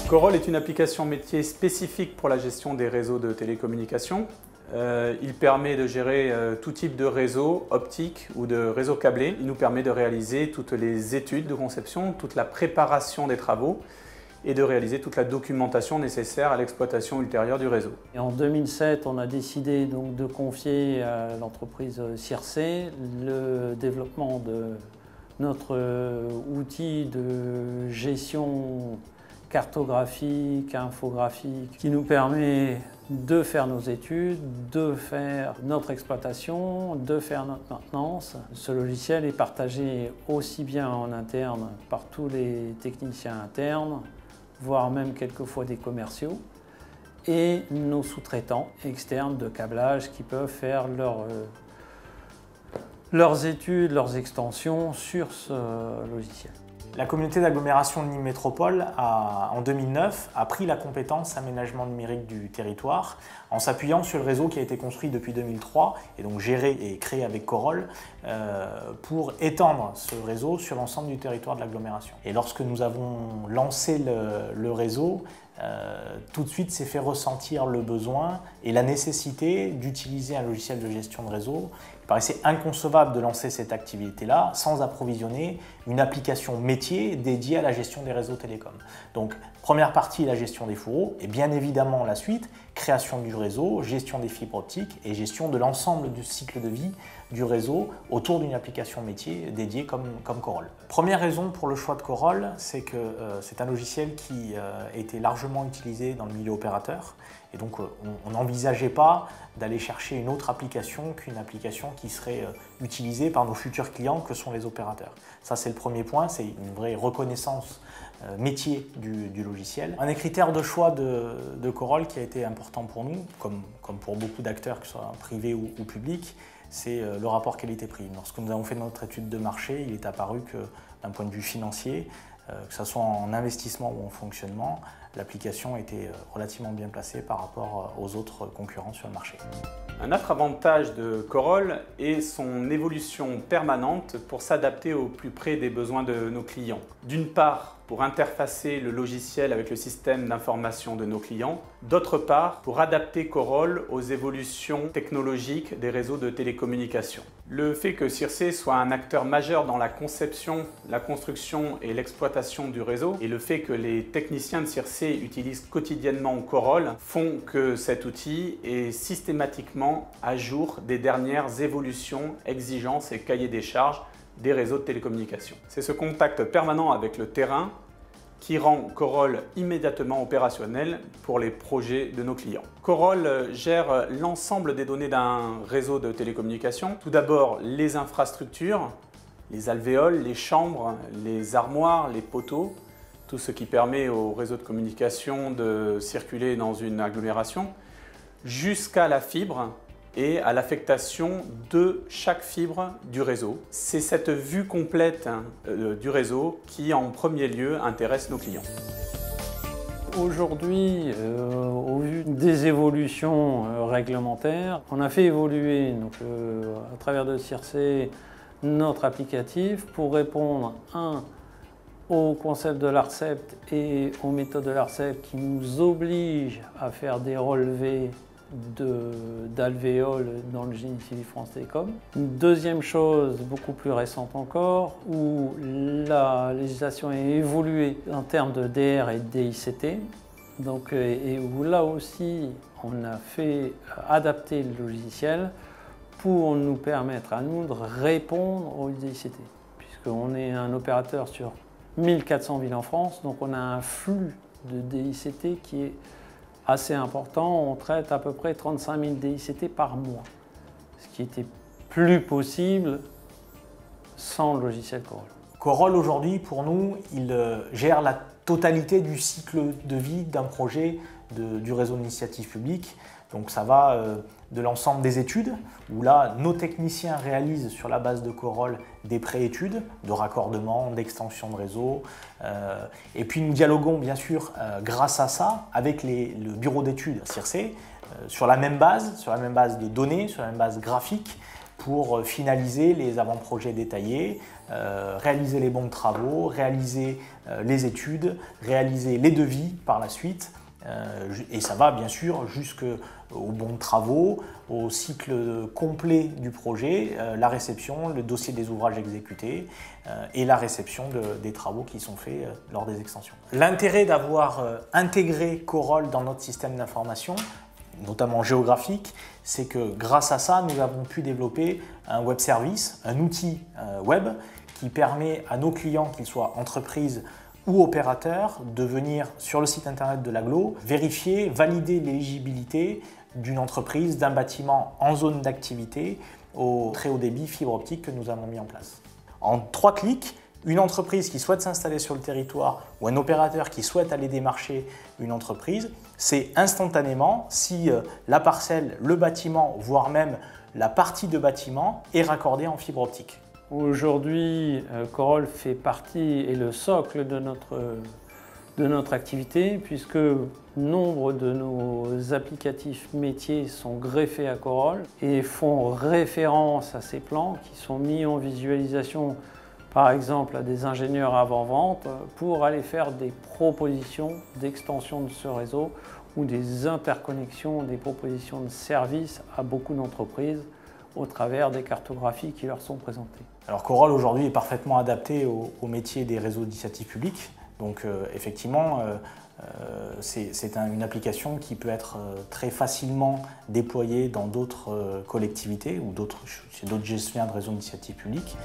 Coroll est une application métier spécifique pour la gestion des réseaux de télécommunications. Il permet de gérer tout type de réseau optique ou de réseau câblé. Il nous permet de réaliser toutes les études de conception, toute la préparation des travaux et de réaliser toute la documentation nécessaire à l'exploitation ultérieure du réseau. Et en 2007, on a décidé donc de confier à l'entreprise Circe le développement de notre outil de gestion cartographique, infographique, qui nous permet de faire nos études, de faire notre exploitation, de faire notre maintenance. Ce logiciel est partagé aussi bien en interne par tous les techniciens internes, voire même quelquefois des commerciaux, et nos sous-traitants externes de câblage qui peuvent faire leurs études, leurs extensions sur ce logiciel. La communauté d'agglomération de Nîmes Métropole, en 2009, a pris la compétence aménagement numérique du territoire en s'appuyant sur le réseau qui a été construit depuis 2003 et donc géré et créé avec Coroll pour étendre ce réseau sur l'ensemble du territoire de l'agglomération. Et lorsque nous avons lancé le réseau, tout de suite s'est fait ressentir le besoin et la nécessité d'utiliser un logiciel de gestion de réseau. Il paraissait inconcevable de lancer cette activité-là sans approvisionner une application métier dédiée à la gestion des réseaux télécoms. Donc, première partie, la gestion des fourreaux et bien évidemment la suite, création du réseau, gestion des fibres optiques et gestion de l'ensemble du cycle de vie du réseau autour d'une application métier dédiée comme Coroll. Première raison pour le choix de Coroll, c'est que c'est un logiciel qui a été largement utilisé dans le milieu opérateur et donc on n'envisageait pas d'aller chercher une autre application qu'une application qui serait utilisée par nos futurs clients que sont les opérateurs. Ça c'est le premier point, c'est une vraie reconnaissance métier du logiciel. Un des critères de choix de Coroll qui a été important pour nous, comme pour beaucoup d'acteurs, que ce soit privés ou publics, c'est le rapport qualité-prix. Lorsque nous avons fait notre étude de marché, il est apparu que d'un point de vue financier, que ce soit en investissement ou en fonctionnement, l'application était relativement bien placée par rapport aux autres concurrents sur le marché. Un autre avantage de Coroll est son évolution permanente pour s'adapter au plus près des besoins de nos clients. D'une part, pour interfacer le logiciel avec le système d'information de nos clients. D'autre part, pour adapter Coroll aux évolutions technologiques des réseaux de télécommunications. Le fait que Circe soit un acteur majeur dans la conception, la construction et l'exploitation du réseau et le fait que les techniciens de Circe utilisent quotidiennement Coroll font que cet outil est systématiquement à jour des dernières évolutions, exigences et cahiers des charges des réseaux de télécommunications. C'est ce contact permanent avec le terrain qui rend Coroll immédiatement opérationnel pour les projets de nos clients. Coroll gère l'ensemble des données d'un réseau de télécommunications. Tout d'abord, les infrastructures, les alvéoles, les chambres, les armoires, les poteaux, tout ce qui permet au réseau de communication de circuler dans une agglomération, jusqu'à la fibre et à l'affectation de chaque fibre du réseau. C'est cette vue complète du réseau qui, en premier lieu, intéresse nos clients. Aujourd'hui, au vu des évolutions réglementaires, on a fait évoluer donc, à travers de Circe notre applicatif pour répondre au concept de l'ARCEP et aux méthodes de l'ARCEP qui nous obligent à faire des relevés d'alvéoles dans le génie civil France Télécom. Une deuxième chose, beaucoup plus récente encore, où la législation a évolué en termes de DR et de DICT, donc, et où là aussi on a fait adapter le logiciel pour nous permettre à nous de répondre aux DICT, puisqu'on est un opérateur sur 1400 villes en France, donc on a un flux de DICT qui est assez important. On traite à peu près 35 000 DICT par mois, ce qui était plus possible sans le logiciel Coroll. Coroll aujourd'hui, pour nous, il gère la totalité du cycle de vie d'un projet du réseau d'initiative publique. Donc ça va de l'ensemble des études, où là, nos techniciens réalisent sur la base de Coroll des préétudes de raccordement, d'extension de réseau. Et puis nous dialoguons bien sûr grâce à ça avec le bureau d'études Circe sur la même base de données, sur la même base graphique, pour finaliser les avant-projets détaillés, réaliser les bons de travaux, réaliser les études, réaliser les devis par la suite. Et ça va bien sûr jusqu'aux bons de travaux, au cycle complet du projet, la réception, le dossier des ouvrages exécutés et la réception des travaux qui sont faits lors des extensions. L'intérêt d'avoir intégré Coroll dans notre système d'information, notamment géographique, c'est que grâce à ça, nous avons pu développer un web service, un outil web qui permet à nos clients, qu'ils soient entreprises ou opérateurs, de venir sur le site internet de l'agglo, vérifier, valider l'éligibilité d'une entreprise, d'un bâtiment en zone d'activité au très haut débit fibre optique que nous avons mis en place. En 3 clics, une entreprise qui souhaite s'installer sur le territoire ou un opérateur qui souhaite aller démarcher une entreprise, c'est instantanément si la parcelle, le bâtiment, voire même la partie de bâtiment est raccordée en fibre optique. Aujourd'hui, Coroll fait partie et le socle de notre activité, puisque nombre de nos applicatifs métiers sont greffés à Coroll et font référence à ces plans qui sont mis en visualisation, par exemple à des ingénieurs avant-vente, pour aller faire des propositions d'extension de ce réseau ou des interconnexions, des propositions de services à beaucoup d'entreprises au travers des cartographies qui leur sont présentées. Alors Coroll aujourd'hui est parfaitement adapté au métier des réseaux d'initiative publique. Donc effectivement, c'est une application qui peut être très facilement déployée dans d'autres collectivités ou chez d'autres gestionnaires de réseaux d'initiative publique.